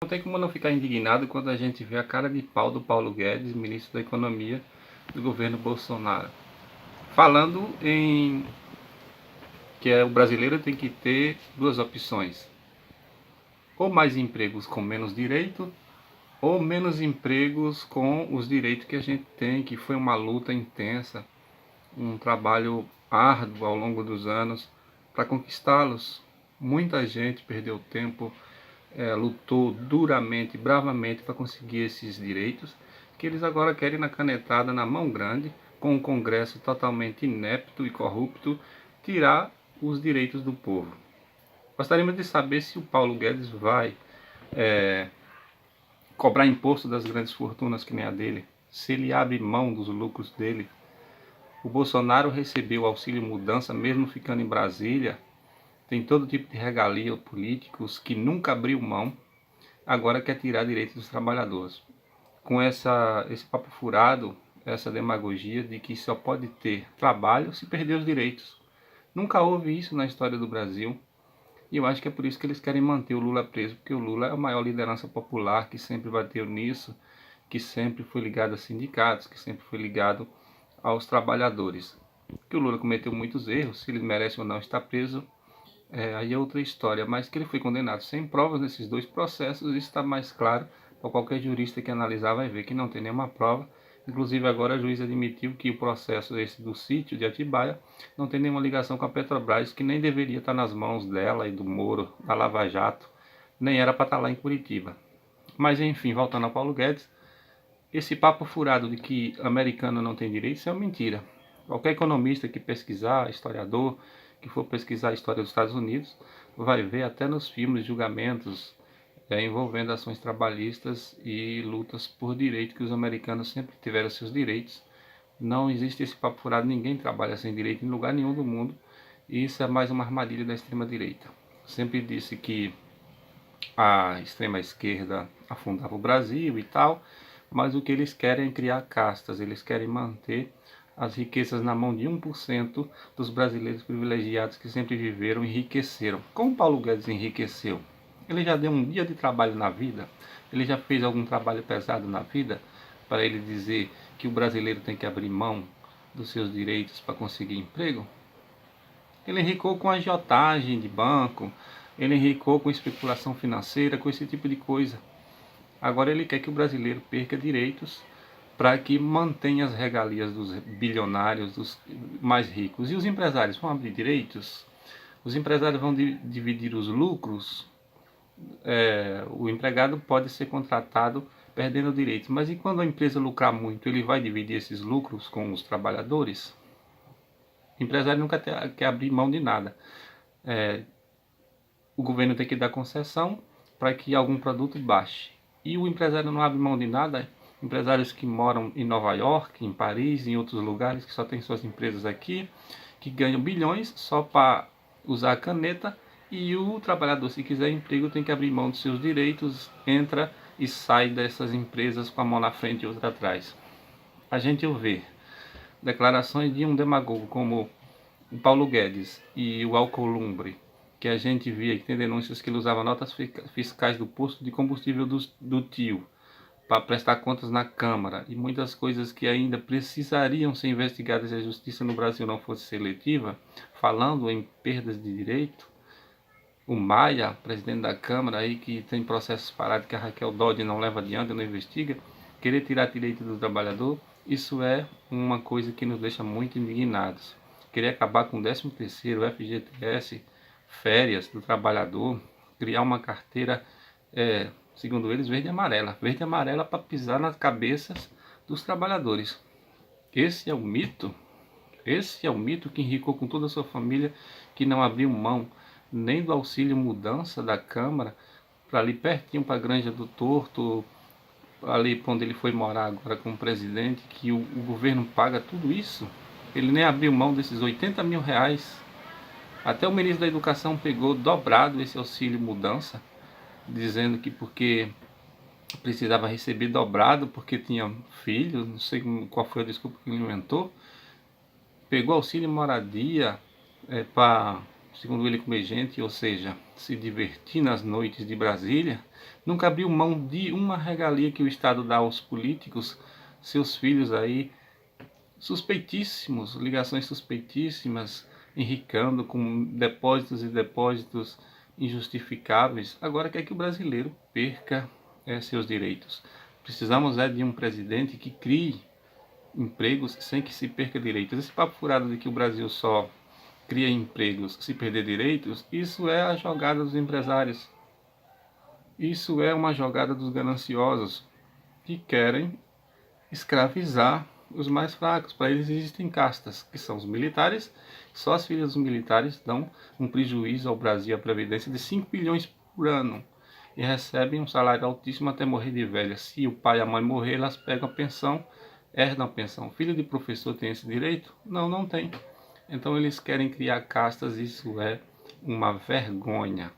Não tem como não ficar indignado quando a gente vê a cara de pau do Paulo Guedes, ministro da Economia do governo Bolsonaro, falando em que o brasileiro tem que ter duas opções: ou mais empregos com menos direito, ou menos empregos com os direitos que a gente tem, que foi uma luta intensa, um trabalho árduo ao longo dos anos para conquistá-los. Muita gente perdeu tempo, lutou duramente, bravamente para conseguir esses direitos, que eles agora querem na canetada, na mão grande, com um Congresso totalmente inepto e corrupto, tirar os direitos do povo. Gostaríamos de saber se o Paulo Guedes vai cobrar imposto das grandes fortunas que nem a dele, se ele abre mão dos lucros dele. O Bolsonaro recebeu o auxílio mudança mesmo ficando em Brasília, tem todo tipo de regalia políticos que nunca abriu mão, agora quer tirar direitos dos trabalhadores. Com esse papo furado, essa demagogia de que só pode ter trabalho se perder os direitos. Nunca houve isso na história do Brasil. E eu acho que é por isso que eles querem manter o Lula preso, porque o Lula é a maior liderança popular que sempre bateu nisso, que sempre foi ligado a sindicatos, que sempre foi ligado aos trabalhadores. Que o Lula cometeu muitos erros, se ele merece ou não estar preso, aí é outra história, mas que ele foi condenado sem provas nesses dois processos, isso está mais claro para qualquer jurista que analisar, vai ver que não tem nenhuma prova. Inclusive agora a juíza admitiu que o processo esse do sítio de Atibaia não tem nenhuma ligação com a Petrobras, que nem deveria estar nas mãos dela e do Moro, da Lava Jato, nem era para estar lá em Curitiba. Mas enfim, voltando ao Paulo Guedes, esse papo furado de que americano não tem direitos é uma mentira. Qualquer economista que pesquisar, historiador, que for pesquisar a história dos Estados Unidos, vai ver até nos filmes julgamentos envolvendo ações trabalhistas e lutas por direito, que os americanos sempre tiveram seus direitos. Não existe esse papo furado, ninguém trabalha sem direito em lugar nenhum do mundo, e isso é mais uma armadilha da extrema-direita. Sempre disse que a extrema-esquerda afundava o Brasil e tal, mas o que eles querem é criar castas, eles querem manter as riquezas na mão de 1% dos brasileiros privilegiados que sempre viveram e enriqueceram. Como Paulo Guedes enriqueceu? Ele já deu um dia de trabalho na vida? Ele já fez algum trabalho pesado na vida para ele dizer que o brasileiro tem que abrir mão dos seus direitos para conseguir emprego? Ele enricou com agiotagem de banco, ele enricou com especulação financeira, com esse tipo de coisa. Agora ele quer que o brasileiro perca direitos para que mantenha as regalias dos bilionários, dos mais ricos. E os empresários vão abrir direitos? Os empresários vão dividir os lucros? O empregado pode ser contratado perdendo direitos, mas e quando a empresa lucrar muito, ele vai dividir esses lucros com os trabalhadores? O empresário nunca quer abrir mão de nada. O governo tem que dar concessão para que algum produto baixe. E o empresário não abre mão de nada. Empresários que moram em Nova York, em Paris, em outros lugares, que só tem suas empresas aqui, que ganham bilhões só para usar a caneta, e o trabalhador, se quiser emprego, tem que abrir mão dos seus direitos, entra e sai dessas empresas com a mão na frente e outra atrás. A gente vê declarações de um demagogo como o Paulo Guedes e o Alcolumbre, que a gente via que tem denúncias que ele usava notas fiscais do posto de combustível do tio para prestar contas na Câmara, e muitas coisas que ainda precisariam ser investigadas se a justiça no Brasil não fosse seletiva, falando em perdas de direito. O Maia, presidente da Câmara, aí que tem processos parados que a Raquel Dodge não leva adiante, não investiga, querer tirar direito do trabalhador, isso é uma coisa que nos deixa muito indignados. Querer acabar com o 13º, FGTS, férias do trabalhador, criar uma carteira, segundo eles, verde e amarela para pisar nas cabeças dos trabalhadores. Esse é o mito que enricou com toda a sua família, que não abriu mão nem do auxílio mudança da Câmara, para ali pertinho para a Granja do Torto, ali onde ele foi morar agora como presidente, que o governo paga tudo isso. Ele nem abriu mão desses 80 mil reais. Até o ministro da Educação pegou dobrado esse auxílio mudança, dizendo que porque precisava receber dobrado, porque tinha filho, não sei qual foi a desculpa que ele inventou. Pegou auxílio moradia para segundo ele, comer gente, ou seja, se divertir nas noites de Brasília, nunca abriu mão de uma regalia que o Estado dá aos políticos, seus filhos aí, suspeitíssimos, ligações suspeitíssimas, enricando com depósitos e depósitos injustificáveis. Agora quer que o brasileiro perca seus direitos. Precisamos de um presidente que crie empregos sem que se perca direitos. Esse papo furado de que o Brasil só cria empregos se perder direitos, isso é a jogada dos empresários. Isso é uma jogada dos gananciosos que querem escravizar os mais fracos. Para eles existem castas, que são os militares. Só as filhas dos militares dão um prejuízo ao Brasil, à Previdência, de 5 bilhões por ano. E recebem um salário altíssimo até morrer de velha. Se o pai e a mãe morrer, elas pegam a pensão, herdam a pensão. Filho de professor tem esse direito? Não, não tem. Então eles querem criar castas, isso é uma vergonha.